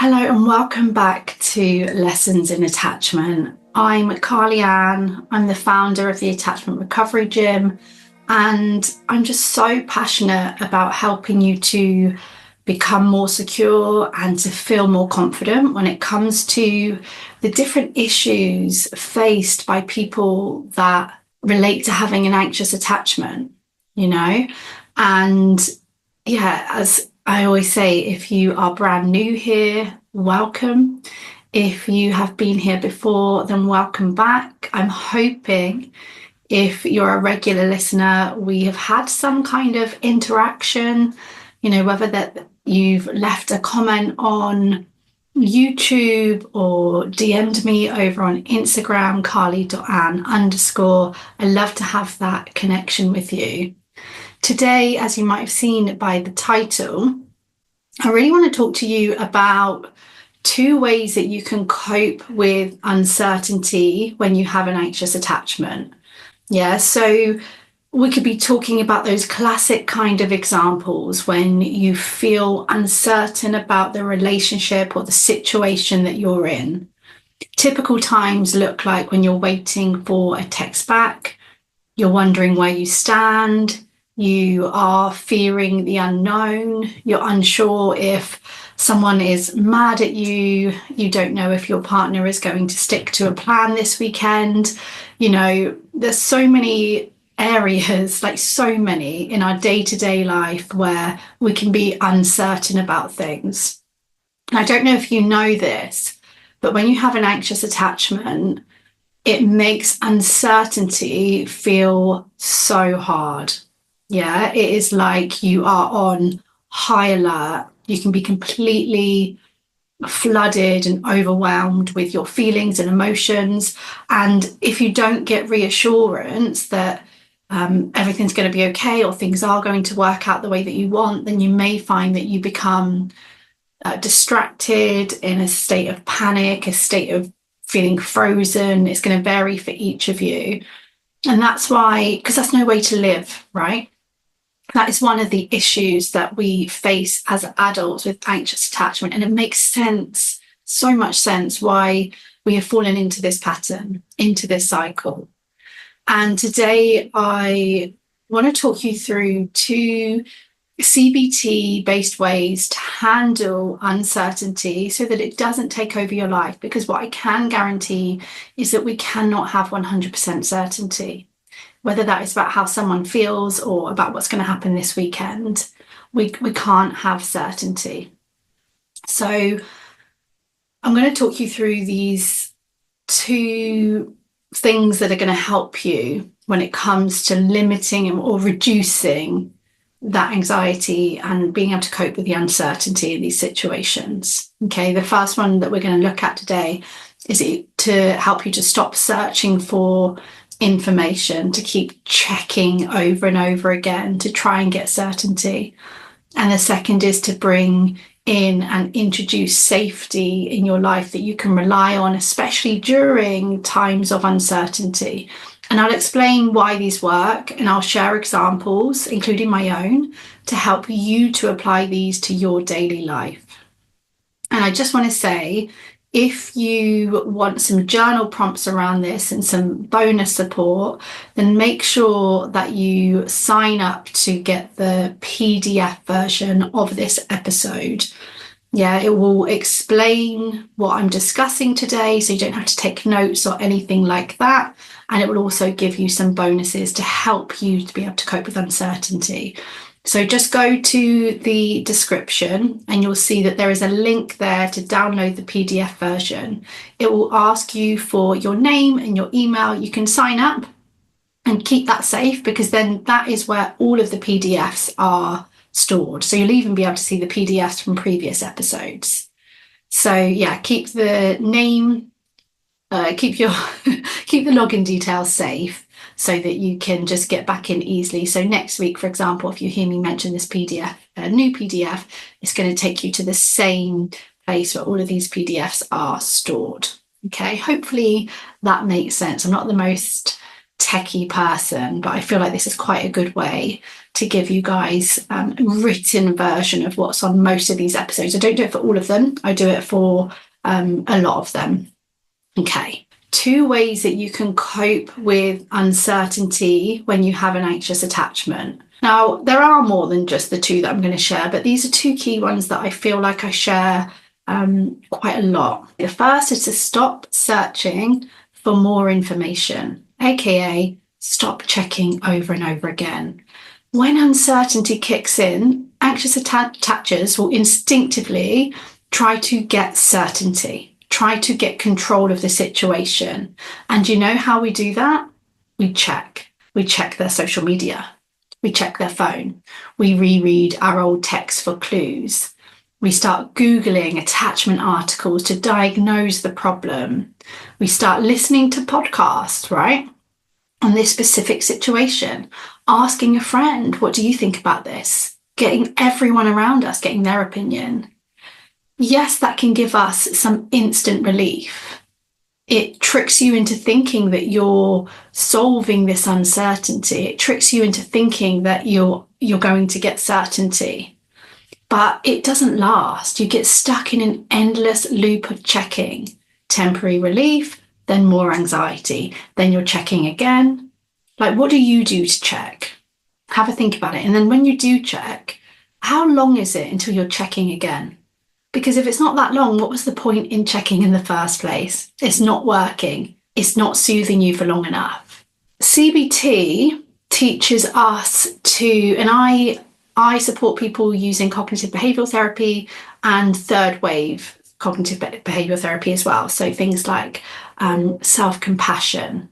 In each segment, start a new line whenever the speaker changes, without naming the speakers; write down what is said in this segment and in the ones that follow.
Hello and welcome back to Lessons in Attachment. I'm Carly Ann. I'm the founder of the Attachment Recovery Gym, and I'm just so passionate about helping you to become more secure and to feel more confident when it comes to the different issues faced by people that relate to having an anxious attachment, and as I always say, if you are brand new here, welcome. If you have been here before, then welcome back. I'm hoping if you're a regular listener, we have had some kind of interaction, whether that you've left a comment on YouTube or DM'd me over on Instagram, carly.ann_. I love to have that connection with you. Today, as you might have seen by the title, I really want to talk to you about 2 ways that you can cope with uncertainty when you have an anxious attachment. So we could be talking about those classic kind of examples when you feel uncertain about the relationship or the situation that you're in. Typical times look like when you're waiting for a text back, you're wondering where you stand, you are fearing the unknown, you're unsure if someone is mad at you, you don't know if your partner is going to stick to a plan this weekend. There's so many areas, like so many in our day-to-day life where we can be uncertain about things. And I don't know if you know this, but when you have an anxious attachment, it makes uncertainty feel so hard. It is like you are on high alert. You can be completely flooded and overwhelmed with your feelings and emotions. And if you don't get reassurance that everything's going to be okay or things are going to work out the way that you want, then you may find that you become distracted, in a state of panic, a state of feeling frozen. It's going to vary for each of you. And that's why, because that's no way to live, right? That is one of the issues that we face as adults with anxious attachment. And it makes sense, so much sense, why we have fallen into this pattern, into this cycle. And today I want to talk you through 2 CBT-based ways to handle uncertainty so that it doesn't take over your life. Because what I can guarantee is that we cannot have 100% certainty. Whether that is about how someone feels or about what's going to happen this weekend, we can't have certainty. So I'm going to talk you through these 2 things that are going to help you when it comes to limiting or reducing that anxiety and being able to cope with the uncertainty in these situations. Okay, the first one that we're going to look at today is to help you to stop searching for information, to keep checking over and over again to try and get certainty. And the second is to bring in and introduce safety in your life that you can rely on, especially during times of uncertainty. And I'll explain why these work, and I'll share examples, including my own, to help you to apply these to your daily life. And I just want to say, if you want some journal prompts around this and some bonus support, then make sure that you sign up to get the PDF version of this episode. It will explain what I'm discussing today, so you don't have to take notes or anything like that. And it will also give you some bonuses to help you to be able to cope with uncertainty. So just go to the description and you'll see that there is a link there to download the PDF version. It will ask you for your name and your email. You can sign up and keep that safe, because then that is where all of the PDFs are stored. So you'll even be able to see the PDFs from previous episodes. So keep the name, keep the login details safe, so that you can just get back in easily. So next week, for example, if you hear me mention this PDF, a new PDF, it's going to take you to the same place where all of these PDFs are stored. Okay, hopefully that makes sense. I'm not the most techie person, but I feel like this is quite a good way to give you guys a written version of what's on most of these episodes. I don't do it for all of them. I do it for a lot of them. Okay. 2 ways that you can cope with uncertainty when you have an anxious attachment. Now, there are more than just the 2 that I'm going to share, but these are 2 key ones that I feel like I share quite a lot. The first is to stop searching for more information, aka stop checking over and over again. When uncertainty kicks in, anxious attachers will instinctively try to get certainty, try to get control of the situation. And you know how we do that? We check. We check their social media. We check their phone. We reread our old texts for clues. We start Googling attachment articles to diagnose the problem. We start listening to podcasts, right? On this specific situation, asking a friend, what do you think about this? Getting everyone around us, getting their opinion. Yes, that can give us some instant relief. It tricks you into thinking that you're solving this uncertainty. It tricks you into thinking that you're going to get certainty. But it doesn't last. You get stuck in an endless loop of checking. Temporary relief, then more anxiety. Then you're checking again. Like, what do you do to check? Have a think about it. And then when you do check, how long is it until you're checking again? Because if it's not that long, what was the point in checking in the first place? It's not working. It's not soothing you for long enough. CBT teaches us to, and I support people using cognitive behavioural therapy and third wave cognitive behavioural therapy as well. So things like self-compassion,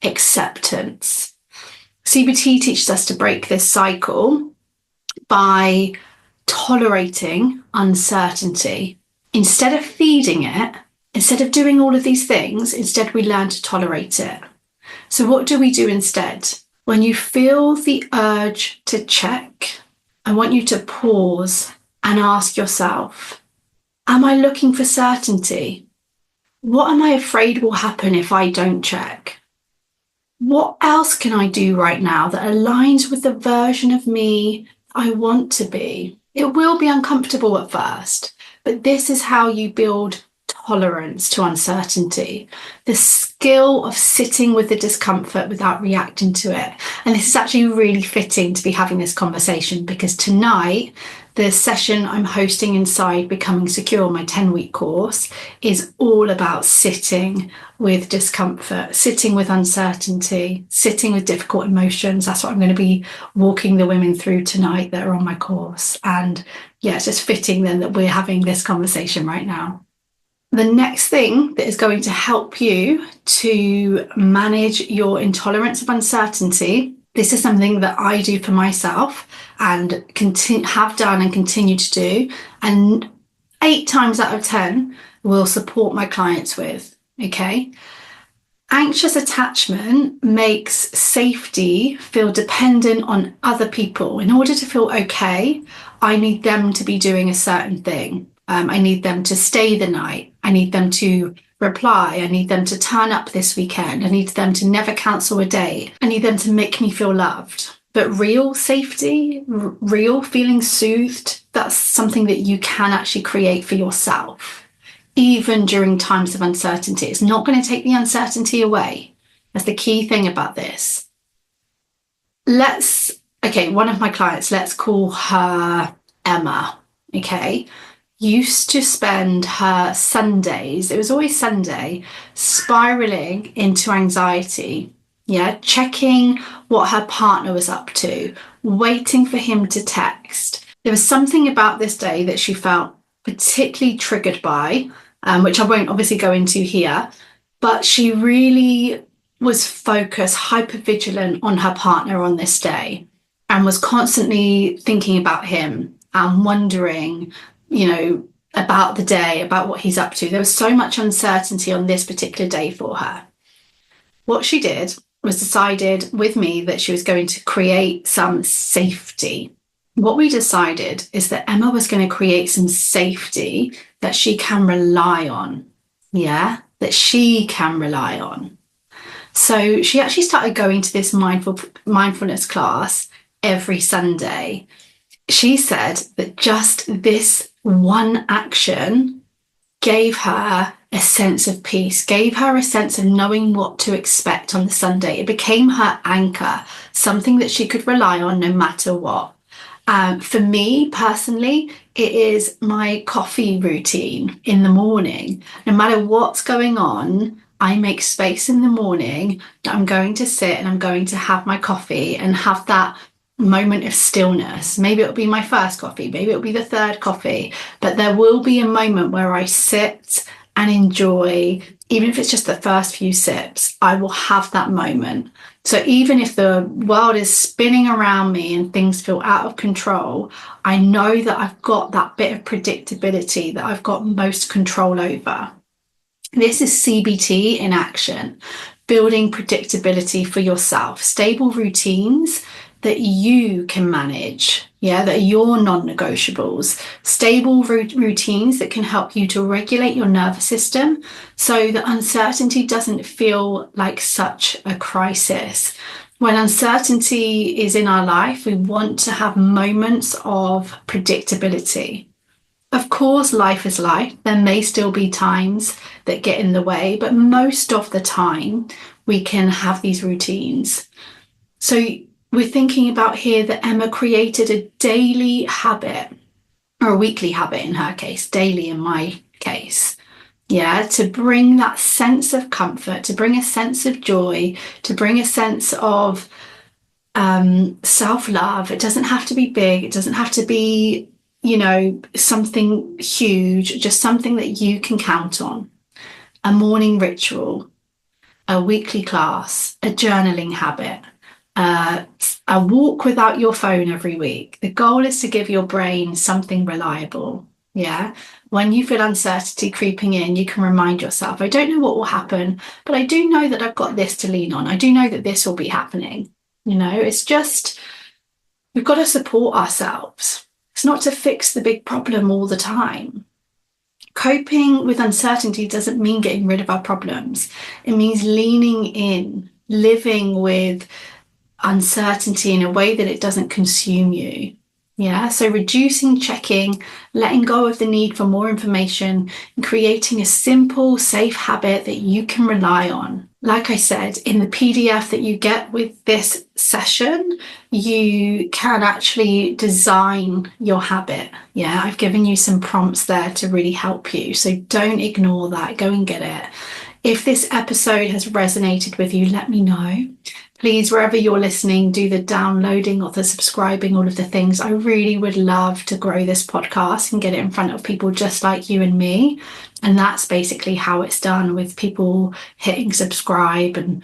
acceptance. CBT teaches us to break this cycle by tolerating uncertainty. Instead of feeding it, instead of doing all of these things, instead we learn to tolerate it. So what do we do instead? When you feel the urge to check, I want you to pause and ask yourself, am I looking for certainty? What am I afraid will happen if I don't check? What else can I do right now that aligns with the version of me I want to be? It will be uncomfortable at first, but this is how you build tolerance to uncertainty, the skill of sitting with the discomfort without reacting to it. And this is actually really fitting to be having this conversation because tonight, the session I'm hosting inside Becoming Secure, my 10-week course, is all about sitting with discomfort, sitting with uncertainty, sitting with difficult emotions. That's what I'm going to be walking the women through tonight that are on my course. And yeah, it's just fitting then that we're having this conversation right now. The next thing that is going to help you to manage your intolerance of uncertainty, this is something that I do for myself and have done and continue to do, and 8 times out of 10 will support my clients with, okay? Anxious attachment makes safety feel dependent on other people. In order to feel okay, I need them to be doing a certain thing. I need them to stay the night. I need them to reply. I need them to turn up this weekend. I need them to never cancel a date. I need them to make me feel loved. But real safety, real feeling soothed, that's something that you can actually create for yourself, even during times of uncertainty. It's not going to take the uncertainty away. That's the key thing about this. One of my clients, let's call her Emma, okay? Used to spend her Sundays, it was always Sunday, spiraling into anxiety, checking what her partner was up to, waiting for him to text. There was something about this day that she felt particularly triggered by, which I won't obviously go into here, but she really was focused, hypervigilant on her partner on this day and was constantly thinking about him and wondering, about the day, about what he's up to. There was so much uncertainty on this particular day for her. What she did was decided with me that she was going to create some safety. What we decided is that Emma was going to create some safety that she can rely on. That she can rely on. So she actually started going to this mindfulness class every Sunday. She said that just this one action gave her a sense of peace, gave her a sense of knowing what to expect on the Sunday. It became her anchor, something that she could rely on no matter what. For me personally, it is my coffee routine in the morning. No matter what's going on, I make space in the morning that I'm going to sit and I'm going to have my coffee and have that moment of stillness. Maybe it'll be my first coffee, maybe it'll be the third coffee, but there will be a moment where I sit and enjoy, even if it's just the first few sips, I will have that moment. So even if the world is spinning around me and things feel out of control, I know that I've got that bit of predictability that I've got most control over. This is CBT in action, building predictability for yourself, stable routines that you can manage, that are your non-negotiables, stable routines that can help you to regulate your nervous system so that uncertainty doesn't feel like such a crisis. When uncertainty is in our life, we want to have moments of predictability. Of course, life is life. There may still be times that get in the way, but most of the time we can have these routines. So we're thinking about here that Emma created a daily habit, or a weekly habit in her case, daily in my case. To bring that sense of comfort, to bring a sense of joy, to bring a sense of self-love. It doesn't have to be big. It doesn't have to be, something huge, just something that you can count on. A morning ritual, a weekly class, a journaling habit, a walk without your phone every week. The goal is to give your brain something reliable. When you feel uncertainty creeping in, you can remind yourself, I don't know what will happen, but I do know that I've got this to lean on. I do know that this will be happening. It's just, we've got to support ourselves. It's not to fix the big problem all the time. Coping with uncertainty doesn't mean getting rid of our problems. It means leaning in, living with uncertainty in a way that it doesn't consume you. So reducing checking, letting go of the need for more information, and creating a simple, safe habit that you can rely on. Like I said, in the PDF that you get with this session, you can actually design your habit. I've given you some prompts there to really help you. So don't ignore that. Go and get it. If this episode has resonated with you, let me know. Please, wherever you're listening, do the downloading or the subscribing, all of the things. I really would love to grow this podcast and get it in front of people just like you and me. And that's basically how it's done, with people hitting subscribe and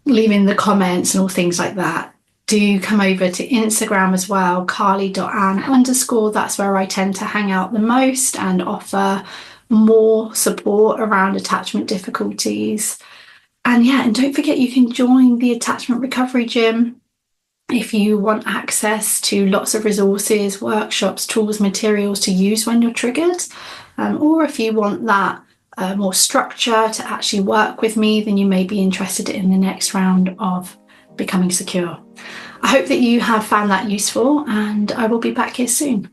leaving the comments and all things like that. Do come over to Instagram as well, carly.ann_. That's where I tend to hang out the most and offer more support around attachment difficulties. And don't forget, you can join the Attachment Recovery Gym if you want access to lots of resources, workshops, tools, materials to use when you're triggered. Or if you want that more structure to actually work with me, then you may be interested in the next round of Becoming Secure. I hope that you have found that useful, and I will be back here soon.